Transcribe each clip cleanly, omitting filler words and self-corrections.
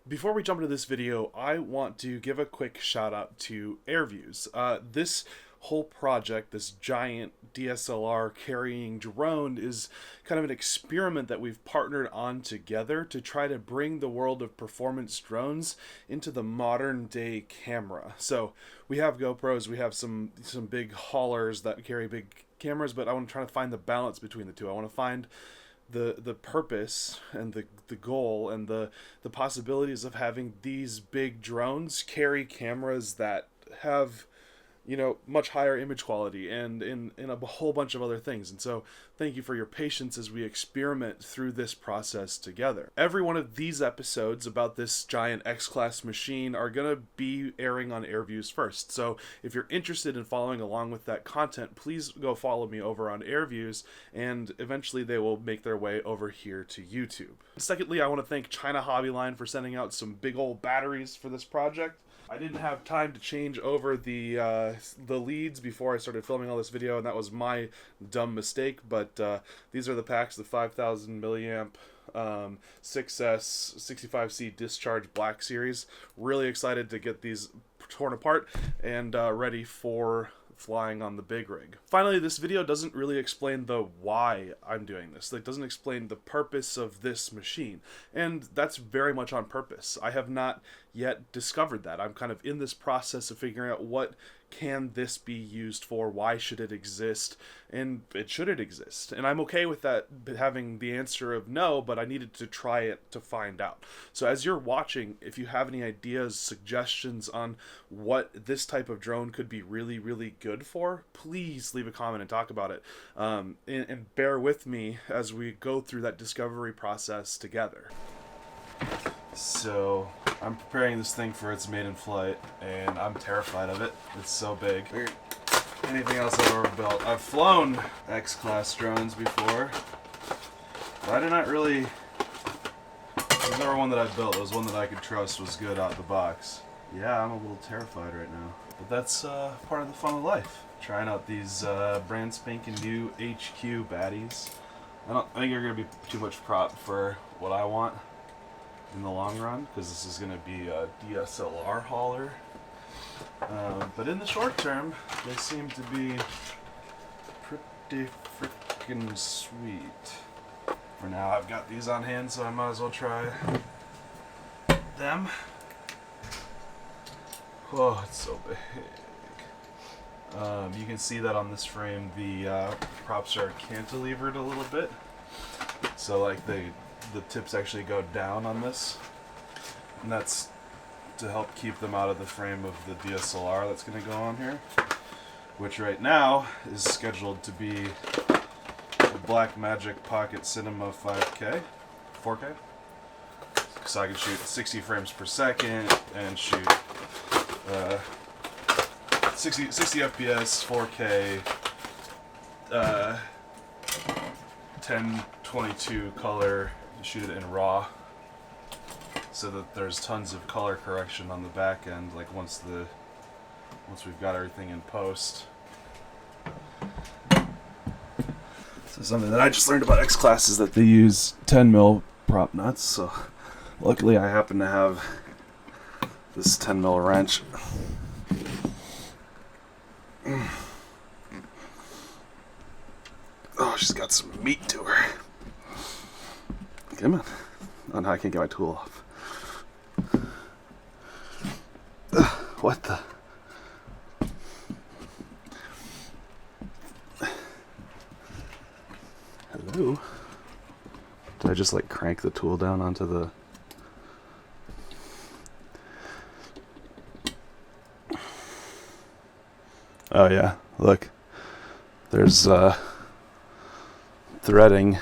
Before we jump into this video, I want to give a quick shout out to AirViews. This whole project, this giant DSLR carrying drone, is kind of an experiment that we've partnered on together to try to bring the world of performance drones into the modern day camera. So we have GoPros, we have some big haulers that carry big cameras, but I want to try to find the balance between the two. I want to find the purpose and the goal and the possibilities of having these big drones carry cameras that have, you know, much higher image quality and in a whole bunch of other things. And so thank you for your patience as we experiment through this process together. Every one of these episodes about this giant X-Class machine are going to be airing on AirViews first. So if you're interested in following along with that content, please go follow me over on AirViews, and eventually they will make their way over here to YouTube. Secondly, I want to thank China Hobbyline for sending out some big old batteries for this project. I didn't have time to change over the leads before I started filming all this video, and that was my dumb mistake, but these are the packs, the 5000 milliamp 6S 65C Discharge Black Series. Really excited to get these torn apart and ready for flying on the big rig. Finally, this video doesn't really explain the why I'm doing this. It doesn't explain the purpose of this machine, and that's very much on purpose. I have not yet discovered that. I'm kind of in this process of figuring out what can this be used for, why should it exist, and should it exist? And I'm okay with that having the answer of no, but I needed to try it to find out. So as you're watching, if you have any ideas, suggestions on what this type of drone could be really, really good for, please leave a comment and talk about it. And bear with me as we go through that discovery process together. So I'm preparing this thing for its maiden flight, and I'm terrified of it. It's so big. Anything else I've ever built. I've flown X-Class drones before, but I did not really... There's never one that I built. It was one that I could trust was good out the box. Yeah, I'm a little terrified right now. But that's part of the fun of life. Trying out these brand spanking new HQ baddies. I think they're going to be too much prop for what I want in the long run, because this is going to be a DSLR hauler. But in the short term, they seem to be pretty freaking sweet. For now, I've got these on hand, so I might as well try them. Oh, it's so big. You can see that on this frame, the props are cantilevered a little bit. So like the tips actually go down on this, and that's to help keep them out of the frame of the DSLR that's going to go on here, which right now is scheduled to be the Blackmagic Pocket Cinema 4K, so I can shoot 60 frames per second and shoot 60 FPS, 4K, 1022 color. Shoot it in RAW, so that there's tons of color correction on the back end, like once we've got everything in post. So something that I just learned about X-Class is that they use 10mm prop nuts, so luckily I happen to have this 10mm wrench. Oh, she's got some meat to her. Come on. Oh no, I can't get my tool off. What the? Hello? Did I just like crank the tool down onto the... Oh yeah, look. There's threading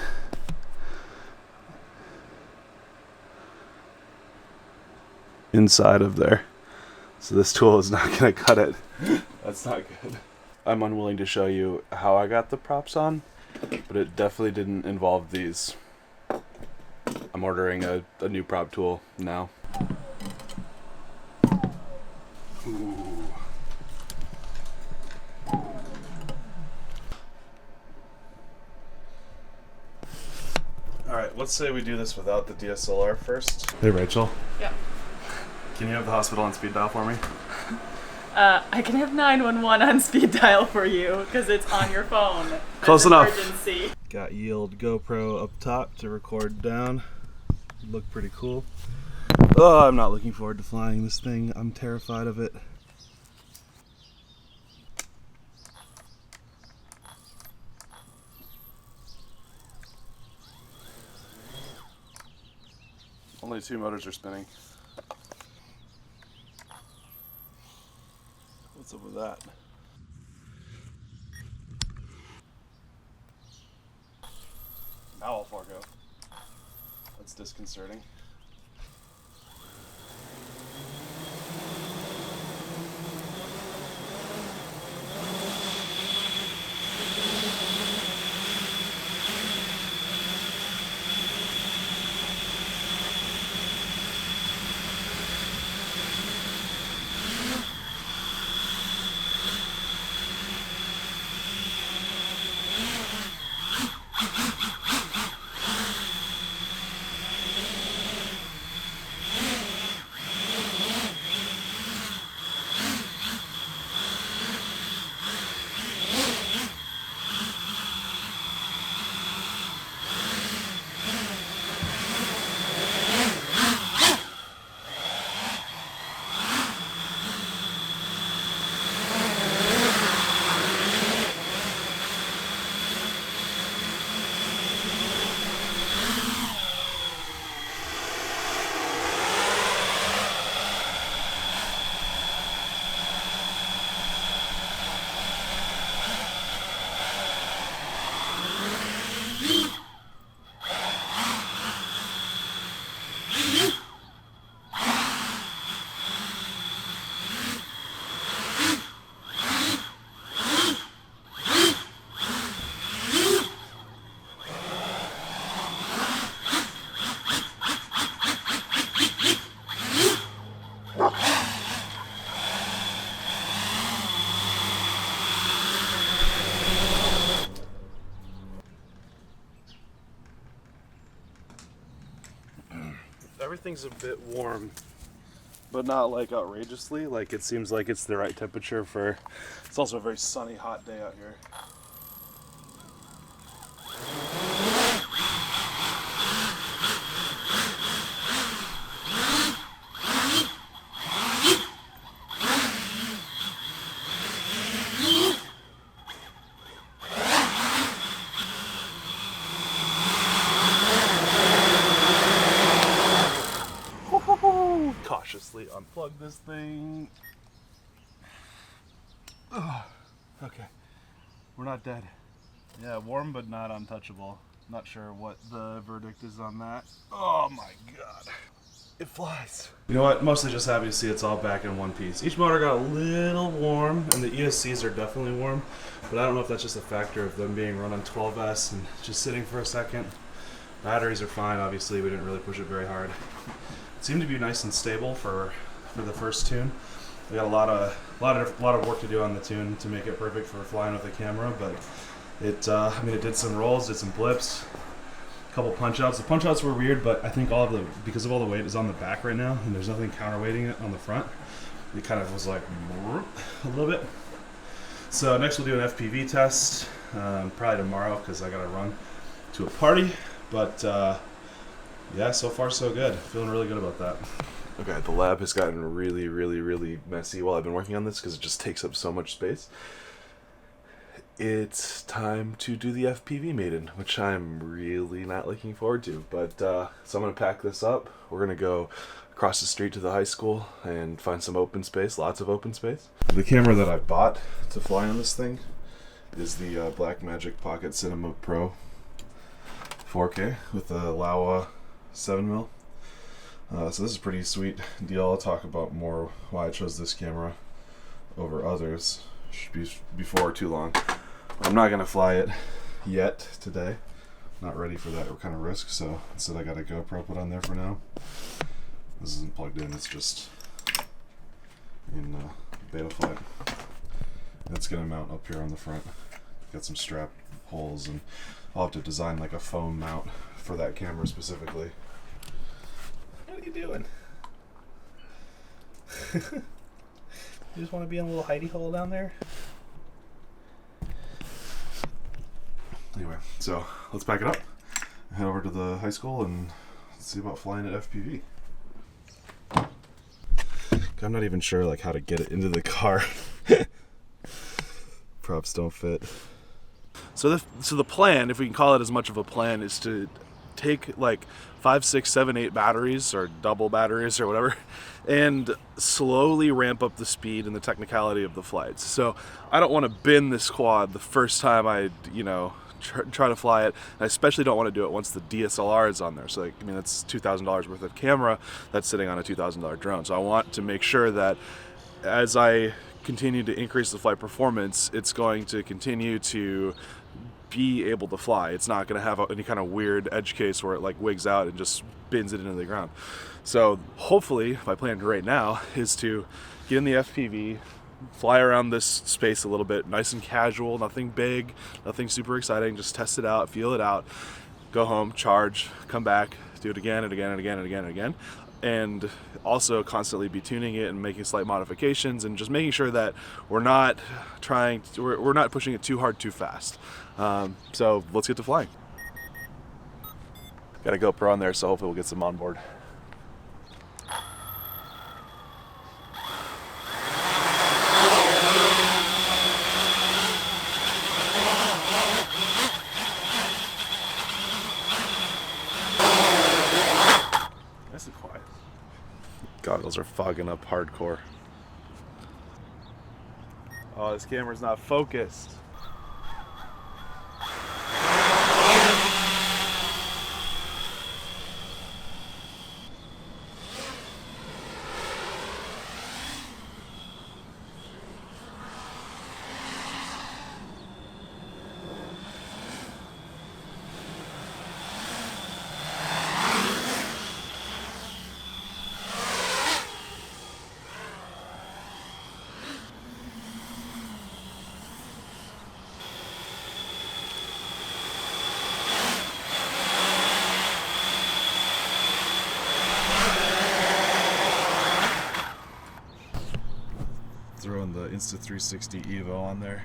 inside of there, so this tool is not going to cut it. That's not good. I'm unwilling to show you how I got the props on, but it definitely didn't involve these. I'm ordering a new prop tool now. Ooh. Alright, let's say we do this without the DSLR first. Hey Rachel. Yeah. Can you have the hospital on speed dial for me? I can have 911 on speed dial for you because it's on your phone. Close enough. Emergency. Got Yield GoPro up top to record down. Look pretty cool. Oh, I'm not looking forward to flying this thing. I'm terrified of it. Only 2 motors are spinning. What's up with that? Now I'll forego. That's disconcerting. Everything's a bit warm, but not like outrageously. Like it seems like it's the right temperature for, it's also a very sunny, hot day out here. Cautiously unplug this thing. Oh, okay, we're not dead. Yeah, warm but not untouchable. Not sure what the verdict is on that. Oh my god, it flies. You know what, mostly just happy to see it's all back in one piece. Each motor got a little warm, and the ESCs are definitely warm, but I don't know if that's just a factor of them being run on 12S and just sitting for a second. Batteries are fine, obviously. We didn't really push it very hard. It seemed to be nice and stable for the first tune. We got a lot of work to do on the tune to make it perfect for flying with the camera, but it I mean, it did some rolls, did some blips, a couple punch outs. The punch outs were weird, but I think because of all the weight is on the back right now and there's nothing counterweighting it on the front, it kind of was like a little bit. So next we'll do an FPV test, probably tomorrow because I gotta run to a party, but yeah, so far so good. Feeling really good about that. Okay, the lab has gotten really, really, really messy while I've been working on this because it just takes up so much space. It's time to do the FPV Maiden, which I'm really not looking forward to. But so I'm going to pack this up. We're going to go across the street to the high school and find some open space, lots of open space. The camera that I bought to fly on this thing is the Blackmagic Pocket Cinema Pro 4K with the Laowa 7mm. So this is a pretty sweet deal. I'll talk about more why I chose this camera over others before too long. I'm not going to fly it yet today. Not ready for that kind of risk, so instead I got a GoPro put on there for now. This isn't plugged in, it's just in beta flight. It's going to mount up here on the front. Got some strap holes, and I'll have to design like a foam mount for that camera specifically. What are you doing? You just want to be in a little hidey hole down there? Anyway, so let's pack it up, head over to the high school, and see about flying at FPV. I'm not even sure like how to get it into the car. Props don't fit. So the plan, if we can call it as much of a plan, is to take like 5, 6, 7, 8 batteries or double batteries or whatever, and slowly ramp up the speed and the technicality of the flights. So I don't want to bend this quad the first time I, try to fly it. And I especially don't want to do it once the DSLR is on there. So that's $2,000 worth of camera that's sitting on a $2,000 drone. So I want to make sure that as I continue to increase the flight performance, it's going to continue to be able to fly. It's not going to have any kind of weird edge case where it like wigs out and just bends it into the ground. So hopefully my plan right now is to get in the FPV, fly around this space a little bit, nice and casual, nothing big, nothing super exciting, just test it out, feel it out, go home, charge, come back, do it again and again and again and again and again. And also constantly be tuning it and making slight modifications and just making sure that we're not pushing it too hard too fast. So let's get to flying. Got a GoPro on there, so hopefully we'll get some on board. Nice and quiet. Goggles are fogging up hardcore. Oh, this camera's not focused. Throwing the Insta360 Evo on there.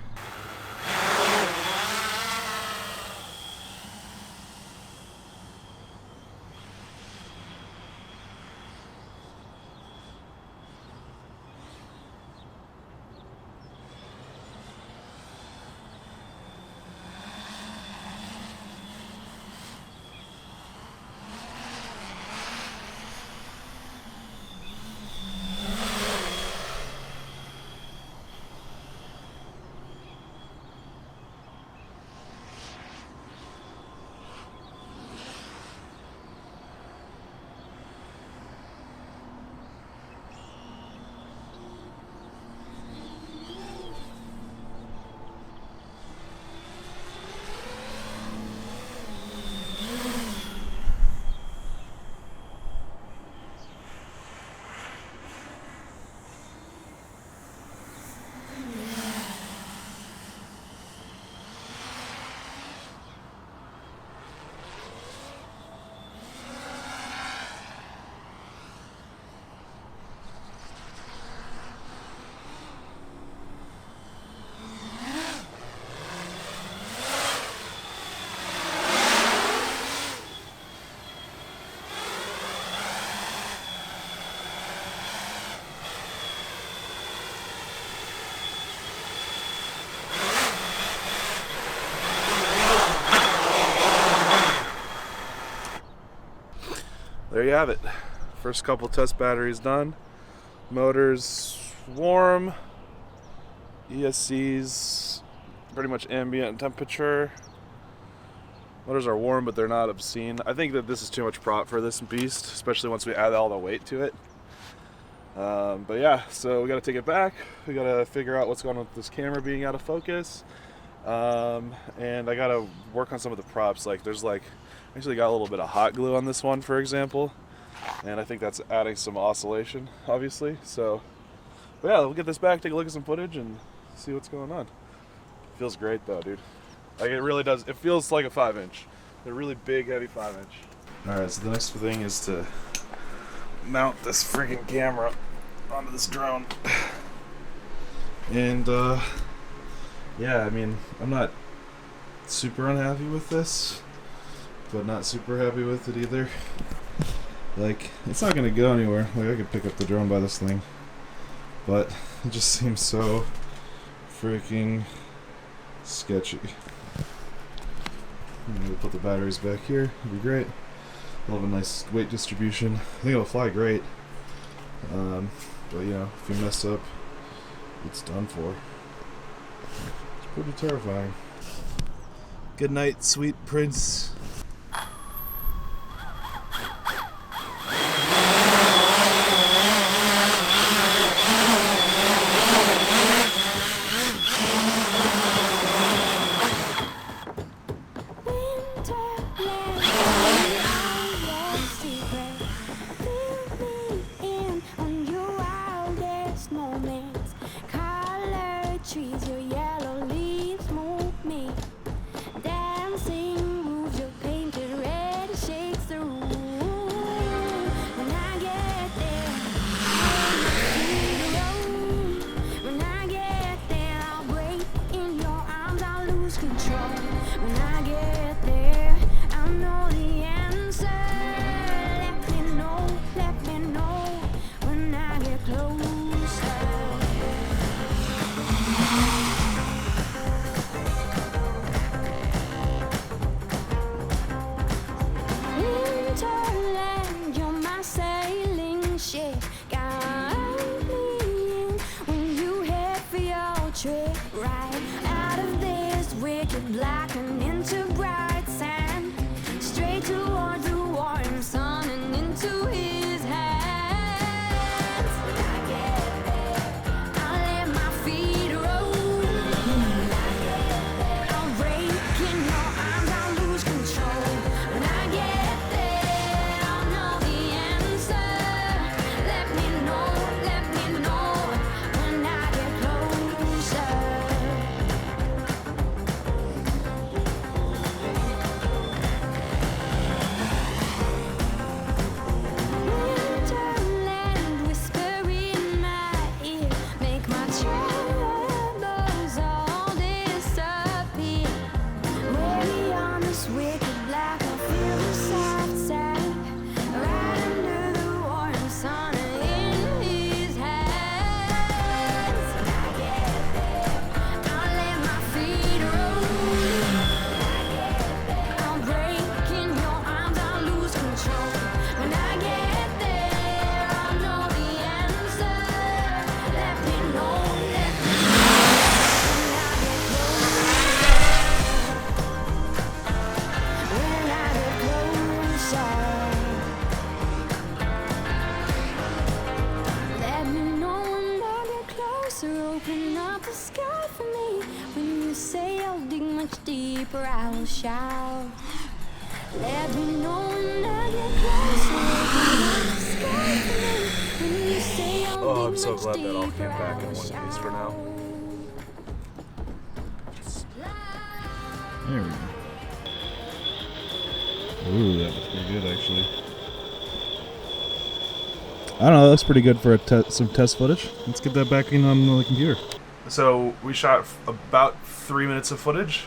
There you have it. First couple test batteries done. Motors warm. ESC's pretty much ambient temperature. Motors are warm, but they're not obscene. I think that this is too much prop for this beast, especially once we add all the weight to it. But yeah, so we got to take it back. We got to figure out what's going on with this camera being out of focus. And I got to work on some of the props. Like there's like, actually got a little bit of hot glue on this one, for example. And I think that's adding some oscillation, obviously. So, but yeah, we'll get this back, take a look at some footage, and see what's going on. Feels great though, dude. Like it really does. It feels like a 5-inch. A really big, heavy 5-inch. All right, so the next thing is to mount this freaking camera onto this drone. And yeah, I mean, I'm not super unhappy with this, but not super happy with it either. Like, it's not gonna go anywhere. Like, I could pick up the drone by this thing, but it just seems so freaking sketchy. I'm gonna put the batteries back here. It'll be great. It'll have a nice weight distribution. I think it'll fly great. But you know, if you mess up, it's done for. It's pretty terrifying. Good night, sweet prince. Right out of this wicked black and into bright sand, straight towards the warm sun and into his hands. When I get there, I'll let my feet roll. When I get there, I'll break in your arms, I'll lose control. When I get there, I'll know the answer. Let me know when I get closer. Winterland, whisper in my ear, make my troubles all disappear. Way on this wicked black, I feel the soft sand, right under the warm sun in his hands. When I get there, I'll let my feet roll. I'll break in your arms, I'll lose control. When I get there, I'll know the answer. Let me know when I get closer. When I get closer. Let me know when I get closer. Open up the sky for me. When you say I'll dig much deeper, I'll shout. Let me know when I get closer. Open up the sky for me. When you say I'll Oh, dig I'm so much glad that all deeper, came back in I'll one piece for now. There we go. Ooh, that looks pretty good, actually. I don't know, that looks pretty good for some test footage. Let's get that back in on the computer. So we shot about 3 minutes of footage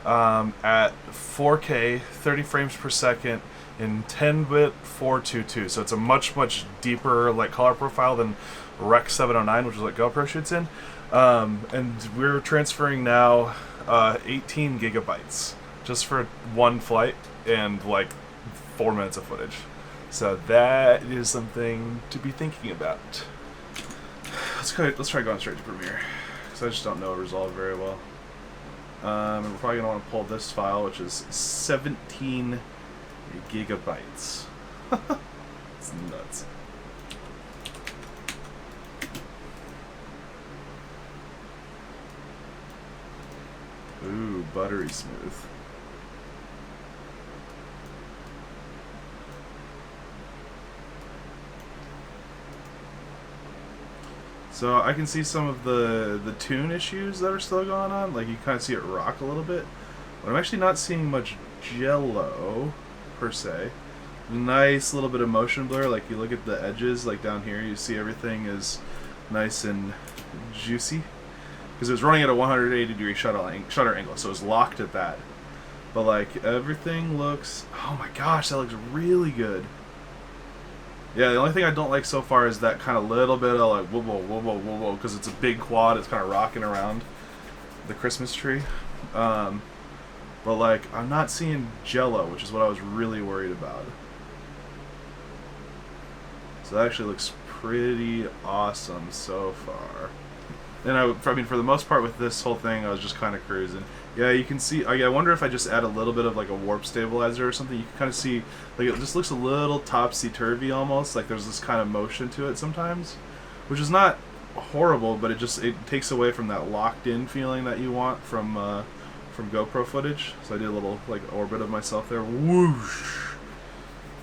at 4K, 30 frames per second in 10-bit 422. So it's a much deeper like color profile than Rec 709, which is what GoPro shoots in. And we're transferring now 18 gigabytes just for one flight and like 4 minutes of footage. So that is something to be thinking about. Let's try going straight to Premiere, because I just don't know Resolve very well. And we're probably going to want to pull this file, which is 17 gigabytes. It's nuts. Ooh, buttery smooth. So I can see some of the tune issues that are still going on. Like you kind of see it rock a little bit. But I'm actually not seeing much jello per se. Nice little bit of motion blur. Like you look at the edges, like down here, you see everything is nice and juicy. Because it was running at a 180-degree shutter angle, so it was locked at that. But like everything looks, oh my gosh, that looks really good. Yeah, the only thing I don't like so far is that kind of little bit of like whoa, whoa, whoa, whoa, whoa, whoa, because it's a big quad. It's kind of rocking around the Christmas tree. But like I'm not seeing jello, which is what I was really worried about. So that actually looks pretty awesome so far. And I mean, for the most part with this whole thing, I was just kind of cruising. Yeah, you can see, I wonder if I just add a little bit of like a warp stabilizer or something, you can kind of see, like it just looks a little topsy-turvy almost, like there's this kind of motion to it sometimes, which is not horrible, but it takes away from that locked-in feeling that you want from GoPro footage. So I did a little like orbit of myself there, whoosh.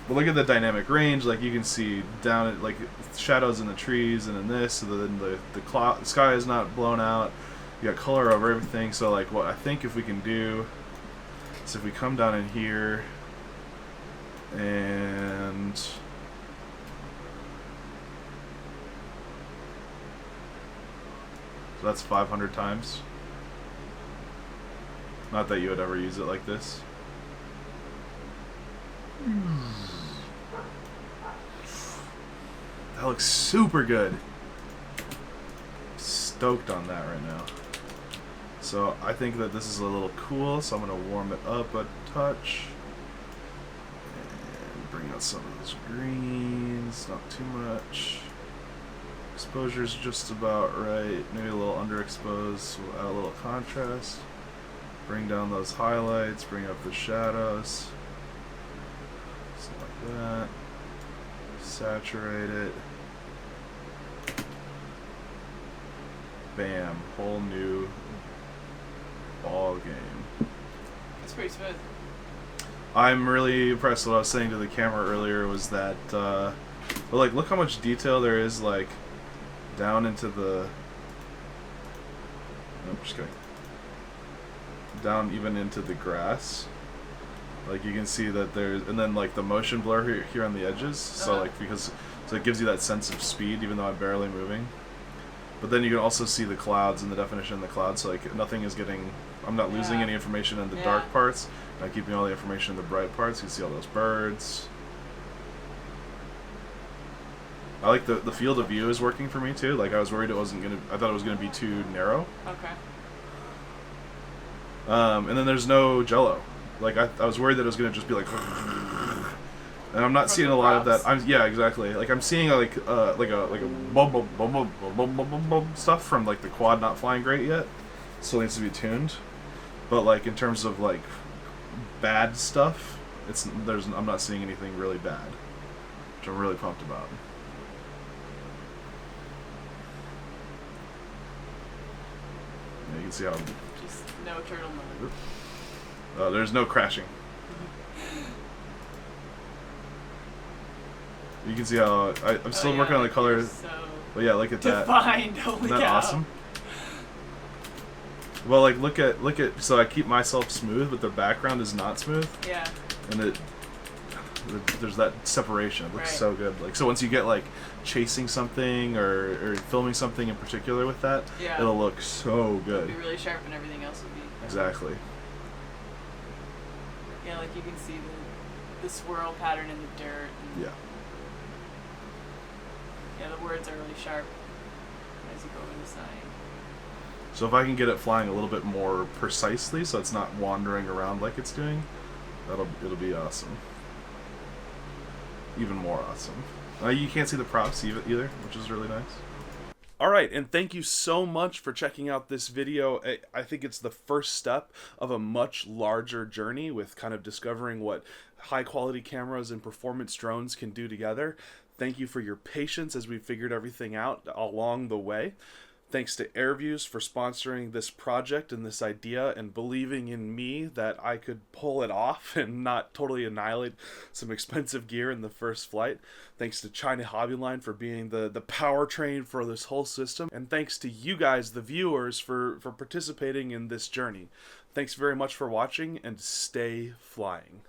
But look at the dynamic range, like you can see down at like shadows in the trees and in this, so then the sky is not blown out. You got color over everything, so like what I think if we can do is if we come down in here and so that's 500 times. Not that you would ever use it like this. That looks super good. Stoked on that right now. So I think that this is a little cool, so I'm going to warm it up a touch. And bring out some of those greens, not too much. Exposure's just about right, maybe a little underexposed, so we'll add a little contrast. Bring down those highlights, bring up the shadows. Just like that. Saturate it. Bam, whole new ball game. It's pretty smooth. I'm really impressed. What I was saying to the camera earlier was that, but like, look how much detail there is, like, down into the. No, just kidding. Down even into the grass. Like you can see that there's, and then like the motion blur here on the edges. So like so it gives you that sense of speed, even though I'm barely moving. But then you can also see the clouds and the definition in the clouds. So like nothing is getting, I'm not losing any information in the dark parts. I'm keeping all the information in the bright parts. You can see all those birds. I like the field of view is working for me too. Like I was worried it wasn't gonna, I thought it was gonna be too narrow. Okay. And then there's no jello. Like I was worried that it was gonna just be like, and I'm not seeing a lot of that. Yeah, exactly. Like I'm seeing like a bum bum bum bum bum bum bum bum stuff from like the quad not flying great yet. Still needs to be tuned. But like in terms of like bad stuff, I'm not seeing anything really bad, which I'm really pumped about. Yeah, you can see how. Just no turtle mode. There's no crashing. You can see how I'm still working on the colors. So but yeah, look at that. Defined. Holy Isn't that cow. awesome? Well, like look at so I keep myself smooth, but the background is not smooth. Yeah. And there's that separation. It looks so good. Like so once you get like chasing something or filming something in particular with that, it'll look so good. It'll be really sharp and everything else will be. Exactly. Yeah, like you can see the swirl pattern in the dirt. And yeah, the words are really sharp as you go in the sign. So if I can get it flying a little bit more precisely, so it's not wandering around like it's doing, it'll be awesome. Even more awesome. You can't see the props either, which is really nice. Alright, and thank you so much for checking out this video. I think it's the first step of a much larger journey with kind of discovering what high quality cameras and performance drones can do together. Thank you for your patience as we figured everything out along the way. Thanks to AirViews for sponsoring this project and this idea and believing in me that I could pull it off and not totally annihilate some expensive gear in the first flight. Thanks to China Hobbyline for being the powertrain for this whole system. And thanks to you guys, the viewers, for participating in this journey. Thanks very much for watching and stay flying.